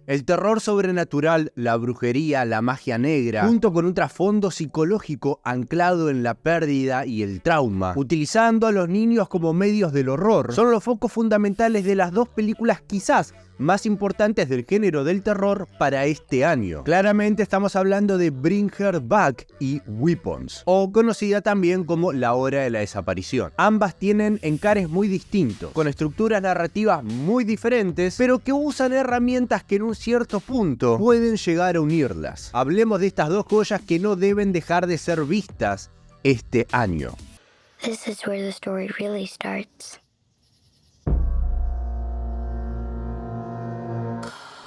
El terror sobrenatural, la brujería, la magia negra, junto con un trasfondo psicológico anclado en la pérdida y el trauma, utilizando a los niños como medios del horror, son los focos fundamentales de las dos películas quizás más importantes del género del terror para este año. Claramente estamos hablando de Bring Her Back y Weapons, o conocida también como La Hora de la Desaparición. Ambas tienen encares muy distintos, con estructuras narrativas muy diferentes, pero que usan herramientas que en un cierto punto pueden llegar a unirlas. Hablemos de estas dos joyas que no deben dejar de ser vistas este año. This is where the story really starts.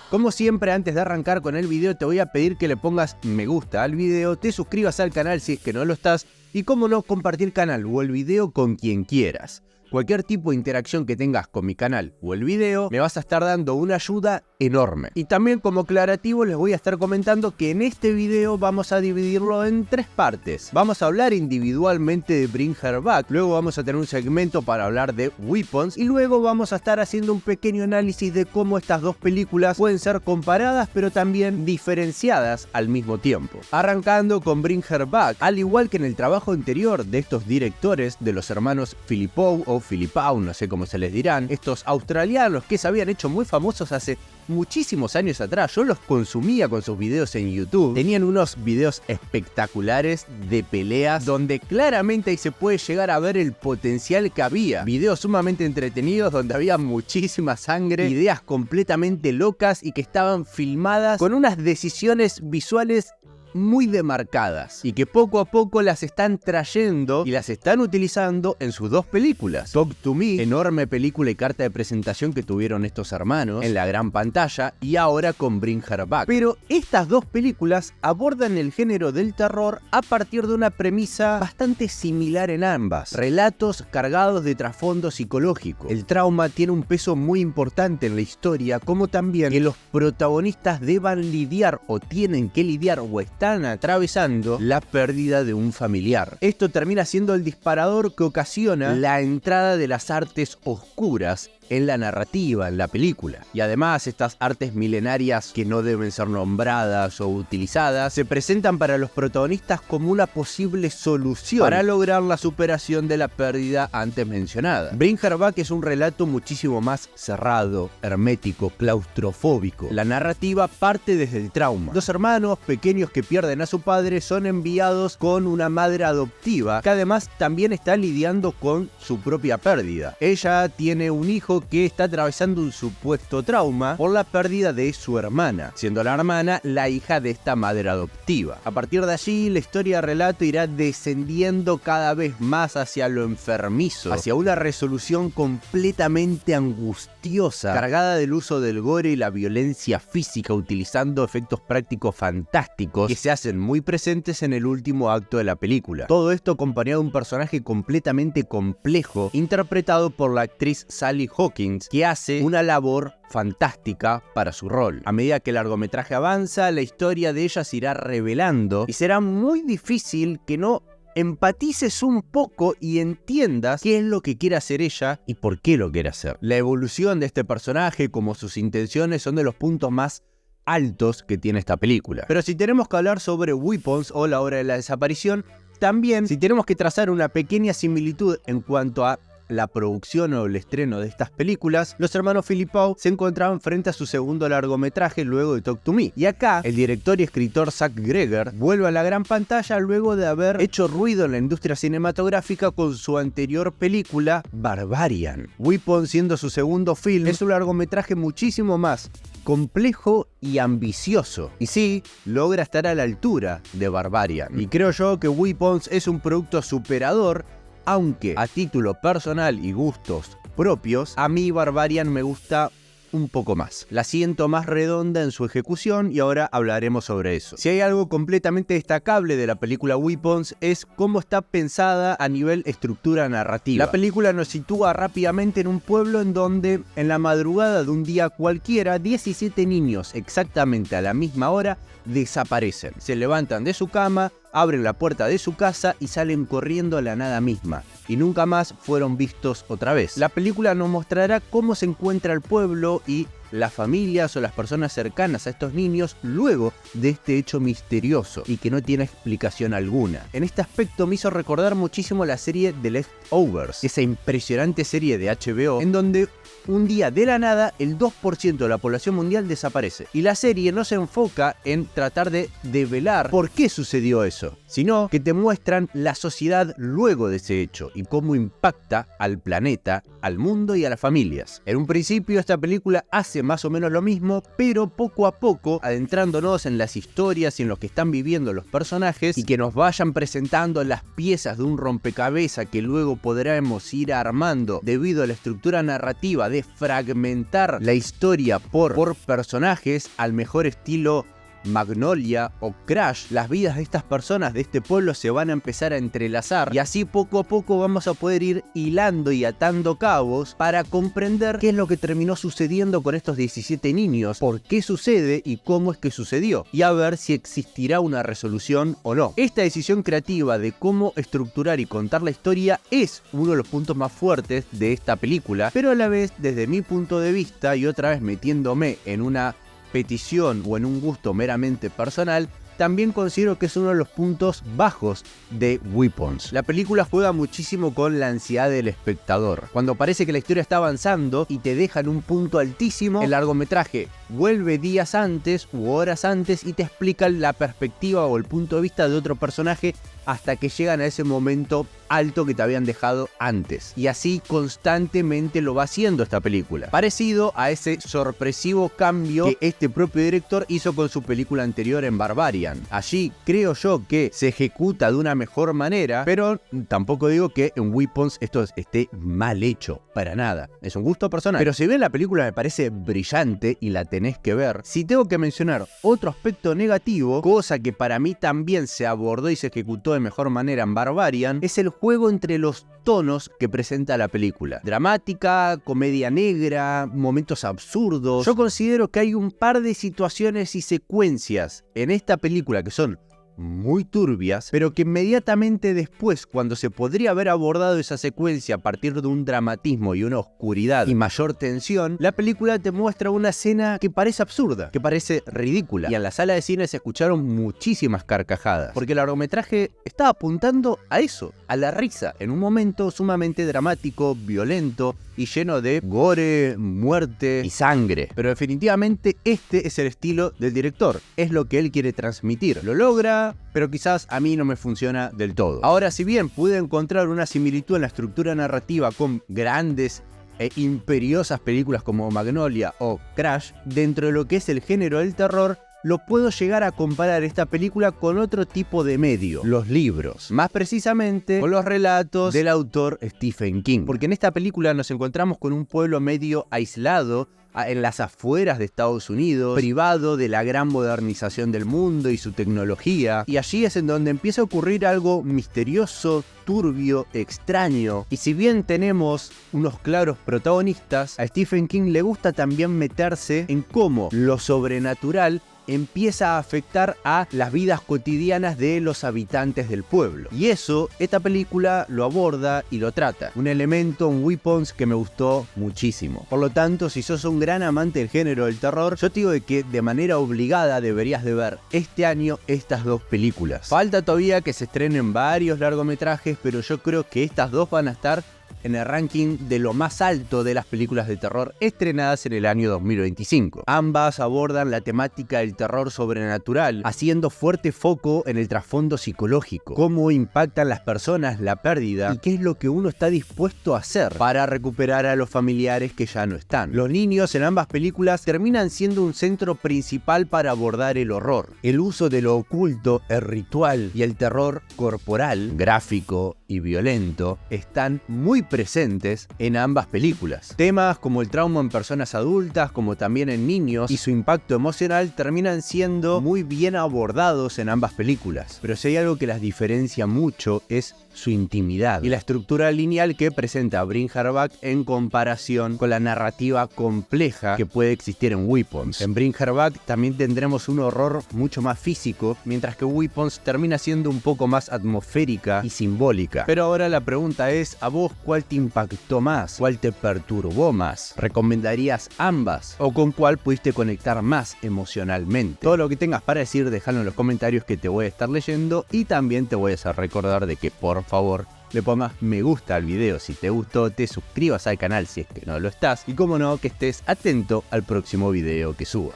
Como siempre, antes de arrancar con el video, te voy a pedir que le pongas me gusta al video, te suscribas al canal si es que no lo estás, y como no, compartir el canal o el video con quien quieras. Cualquier tipo de interacción que tengas con mi canal o el video, me vas a estar dando una ayuda enorme. Y también como aclarativo les voy a estar comentando que en este video vamos a dividirlo en 3 partes. Vamos a hablar individualmente de Bring Her Back, luego vamos a tener un segmento para hablar de Weapons y luego vamos a estar haciendo un pequeño análisis de cómo estas dos películas pueden ser comparadas pero también diferenciadas al mismo tiempo. Arrancando con Bring Her Back, al igual que en el trabajo anterior de estos directores, de los hermanos Philippou o Philippou, no sé cómo se les dirán, estos australianos que se habían hecho muy famosos hace muchísimos años atrás. Yo los consumía con sus videos en YouTube. Tenían unos videos espectaculares de peleas donde claramente ahí se puede llegar a ver el potencial que había. Videos sumamente entretenidos donde había muchísima sangre, ideas completamente locas y que estaban filmadas con unas decisiones visuales muy demarcadas y que poco a poco las están trayendo y las están utilizando en sus dos películas. Talk to Me, enorme película y carta de presentación que tuvieron estos hermanos en la gran pantalla, y ahora con Bring Her Back. Pero estas dos películas abordan el género del terror a partir de una premisa bastante similar en ambas: relatos cargados de trasfondo psicológico. El trauma tiene un peso muy importante en la historia, como también que los protagonistas deban lidiar o tienen que lidiar o están atravesando la pérdida de un familiar. Esto termina siendo el disparador que ocasiona la entrada de las artes oscuras en la narrativa, en la película. Y además estas artes milenarias que no deben ser nombradas o utilizadas se presentan para los protagonistas como una posible solución para lograr la superación de la pérdida antes mencionada. Bring Her Back es un relato muchísimo más cerrado, hermético, claustrofóbico. La narrativa parte desde el trauma. Dos hermanos pequeños que pierden a su padre son enviados con una madre adoptiva que además también está lidiando con su propia pérdida. Ella tiene un hijo que está atravesando un supuesto trauma por la pérdida de su hermana, siendo la hermana la hija de esta madre adoptiva. A partir de allí, la historia de relato irá descendiendo cada vez más hacia lo enfermizo, hacia una resolución completamente angustiosa, cargada del uso del gore y la violencia física, utilizando efectos prácticos fantásticos que se hacen muy presentes en el último acto de la película. Todo esto acompañado de un personaje completamente complejo, interpretado por la actriz Sally Hawkins, que hace una labor fantástica para su rol. A medida que el largometraje avanza, la historia de ella se irá revelando y será muy difícil que no empatices un poco y entiendas qué es lo que quiere hacer ella y por qué lo quiere hacer. La evolución de este personaje, como sus intenciones, son de los puntos más altos que tiene esta película. Pero si tenemos que hablar sobre Weapons o La Hora de la Desaparición, también si tenemos que trazar una pequeña similitud en cuanto a la producción o el estreno de estas películas, los hermanos Philippou se encontraban frente a su segundo largometraje luego de Talk to Me. Y acá, el director y escritor Zach Greger vuelve a la gran pantalla luego de haber hecho ruido en la industria cinematográfica con su anterior película Barbarian. Weapon, siendo su segundo film, es un largometraje muchísimo más complejo y ambicioso. Y sí, logra estar a la altura de Barbarian. Y creo yo que Weapons es un producto superador, aunque a título personal y gustos propios, a mí Barbarian me gusta un poco más. La siento más redonda en su ejecución y ahora hablaremos sobre eso. Si hay algo completamente destacable de la película Weapons es cómo está pensada a nivel estructura narrativa. La película nos sitúa rápidamente en un pueblo en donde en la madrugada de un día cualquiera 17 niños exactamente a la misma hora desaparecen. Se levantan de su cama, abren la puerta de su casa y salen corriendo a la nada misma, y nunca más fueron vistos otra vez. La película nos mostrará cómo se encuentra el pueblo y las familias o las personas cercanas a estos niños luego de este hecho misterioso y que no tiene explicación alguna. En este aspecto me hizo recordar muchísimo la serie The Leftovers, esa impresionante serie de HBO en donde un día de la nada el 2% de la población mundial desaparece. Y la serie no se enfoca en tratar de develar por qué sucedió eso, sino que te muestran la sociedad luego de ese hecho y cómo impacta al planeta, al mundo y a las familias. En un principio esta película hace más o menos lo mismo, pero poco a poco adentrándonos en las historias y en lo que están viviendo los personajes y que nos vayan presentando las piezas de un rompecabezas que luego podremos ir armando debido a la estructura narrativa de fragmentar la historia por personajes al mejor estilo Magnolia o Crash. Las vidas de estas personas de este pueblo se van a empezar a entrelazar y así poco a poco vamos a poder ir hilando y atando cabos para comprender qué es lo que terminó sucediendo con estos 17 niños, por qué sucede y cómo es que sucedió, y a ver si existirá una resolución o no. Esta decisión creativa de cómo estructurar y contar la historia es uno de los puntos más fuertes de esta película, pero a la vez desde mi punto de vista y otra vez metiéndome en una petición o en un gusto meramente personal, también considero que es uno de los puntos bajos de Weapons. La película juega muchísimo con la ansiedad del espectador. Cuando parece que la historia está avanzando y te deja en un punto altísimo, el largometraje vuelve días antes u horas antes y te explica la perspectiva o el punto de vista de otro personaje hasta que llegan a ese momento alto que te habían dejado antes. Y así constantemente lo va haciendo esta película. Parecido a ese sorpresivo cambio que este propio director hizo con su película anterior en Barbarian. Allí creo yo que se ejecuta de una mejor manera, pero tampoco digo que en Weapons esto esté mal hecho, para nada. Es un gusto personal. Pero si bien la película me parece brillante y la tenés que ver, si tengo que mencionar otro aspecto negativo, cosa que para mí también se abordó y se ejecutó de mejor manera en Barbarian, es el juego entre los tonos que presenta la película. Dramática, comedia negra, momentos absurdos. Yo considero que hay un par de situaciones y secuencias en esta película que son muy turbias, pero que inmediatamente después, cuando se podría haber abordado esa secuencia a partir de un dramatismo y una oscuridad y mayor tensión, la película te muestra una escena que parece absurda, que parece ridícula. Y en la sala de cine se escucharon muchísimas carcajadas, porque el largometraje estaba apuntando a eso, a la risa, en un momento sumamente dramático, violento y lleno de gore, muerte y sangre. Pero definitivamente este es el estilo del director, es lo que él quiere transmitir. Lo logra, pero quizás a mí no me funciona del todo. Ahora, si bien pude encontrar una similitud en la estructura narrativa con grandes e imperiosas películas como Magnolia o Crash, dentro de lo que es el género del terror, lo puedo llegar a comparar esta película con otro tipo de medio, los libros. Más precisamente con los relatos del autor Stephen King. Porque en esta película nos encontramos con un pueblo medio aislado, en las afueras de Estados Unidos, privado de la gran modernización del mundo y su tecnología. Y allí es en donde empieza a ocurrir algo misterioso, turbio, extraño. Y si bien tenemos unos claros protagonistas, a Stephen King le gusta también meterse en cómo lo sobrenatural empieza a afectar a las vidas cotidianas de los habitantes del pueblo. Y eso, esta película lo aborda y lo trata. Un elemento en Weapons que me gustó muchísimo. Por lo tanto, si sos un gran amante del género del terror, yo te digo de que de manera obligada deberías de ver este año estas dos películas. Falta todavía que se estrenen varios largometrajes, pero yo creo que estas dos van a estar en el ranking de lo más alto de las películas de terror estrenadas en el año 2025. Ambas abordan la temática del terror sobrenatural, haciendo fuerte foco en el trasfondo psicológico, cómo impactan las personas la pérdida y qué es lo que uno está dispuesto a hacer para recuperar a los familiares que ya no están. Los niños en ambas películas terminan siendo un centro principal para abordar el horror, el uso de lo oculto, el ritual y el terror corporal, gráfico y violento, están muy presentes en ambas películas. Temas como el trauma en personas adultas, como también en niños, y su impacto emocional terminan siendo muy bien abordados en ambas películas. Pero si hay algo que las diferencia mucho es su intimidad y la estructura lineal que presenta Bryn Herbach en comparación con la narrativa compleja que puede existir en Weapons. En Bryn Herbach también tendremos un horror mucho más físico, mientras que Weapons termina siendo un poco más atmosférica y simbólica. Pero ahora la pregunta es, ¿a vos cuál ¿Cuál te impactó más? ¿Cuál te perturbó más? ¿Recomendarías ambas? ¿O con cuál pudiste conectar más emocionalmente? Todo lo que tengas para decir, déjalo en los comentarios que te voy a estar leyendo, y también te voy a hacer recordar de que por favor le pongas me gusta al video si te gustó, te suscribas al canal si es que no lo estás, y como no, que estés atento al próximo video que suba.